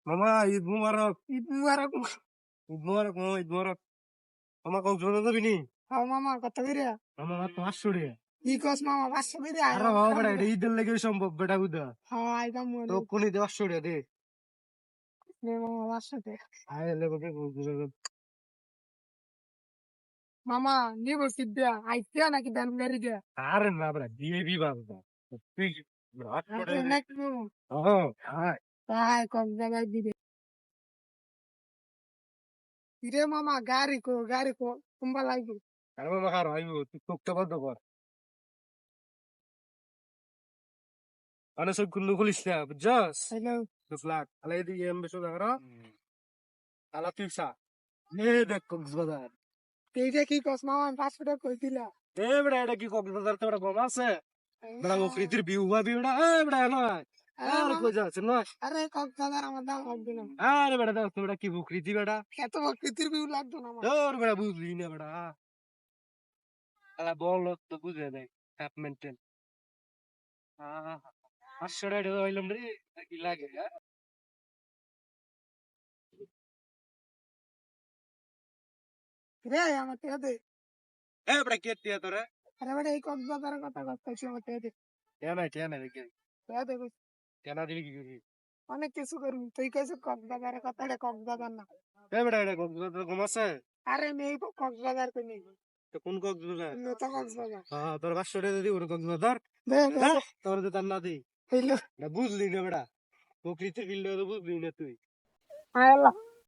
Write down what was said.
মামা ঈদ মুবারক। ঈদ মুবারক। ঈদ মুবারক মামা, ঈদ মুবারক। মামা কক্সবাজার যাবি নি? হ্যাঁ মামা কত করে? মামা মাত্র 500 টাকা। কি কস মামা 500 করে আয় আরে বাবা বেটা, এটা ঈদের লেগে সম্ভব বেটা বুঝা। হ্যাঁ আইতাম তো মনে কোনি দে 500 টাকা দে। নে মামা 500 টাকা। আয় লেগে দে। মামা নিব সিদ্ধা আইতিয়া নাকি দান গাড়ি দিয়া? আরে না বেটা, দিয়ে দিবা বেটা। তুই 800 আরে টাকা দে। নাকি মামা হ্যাঁ, আয়। তাই কম জায়গায় দিবে। রে মামা গাড়ি কো কুম্বা লাগবে। আরে মামা খার আইবো, তুই চোখটা বন্ধ কর। মানে সব কুল্লু খুলিস না, বুঝছস? হ্যালো দুফলাক আলাই দিয়ে এমবেশো দেখো। আলা তুই সা। এ দেখ কক্সবাজার। এইটা কি কস মামা 500 টাকা কই দিলা? এ বেটা, এটা কি কক্সবাজার তো বেটা কম আছে? বেটা বকরিতির বিউ হবি বেটা, এ বেটা নয়। আরে আর মামা কই যাচ্ছে নয়? আরে কক্সবাজার আমার দাম লাগবে না। আরে বেটা দেখো বেটা কি বকরিতি বেটা। এত প্রকৃতির ভিউ লাগতো না আমার। তোর বেটা বুঝলি না বেটা। আলা বল তো বুঝে দেখ। হ্যাপ মেন্টেন। 500 টাকা হইলাম রে, কি লাগে? রে আমার টাকা দে। এ বেটা কে টিয়া তোরে? আরে বেটা এই কক্সবাজারের কথা করতেছি আমার টাকা দে। টিয়া নাই দেখি। টাকা দে কইছি। টিয়া না দিলি কি করবি? অনেক কিছু করবি তুই কইছিস কক্সবাজারের কথা এটা কক্সবাজার না। এ বেটা, এটা কক্সবাজার কম আছে? আরে মেয়ে কক্সবাজার কই নেই তো কোন কক্সবাজার? তো কক্সবাজার হ্যাঁ, তোর 500 টাকা দিব কক্সবাজার। দে দে হ্যাঁ, দে তোর তো তার না দি। হইলো না বুঝলি না বেটা, প্রকৃতির বিল্ড বুঝলি না তুই। আয় আল্লাহ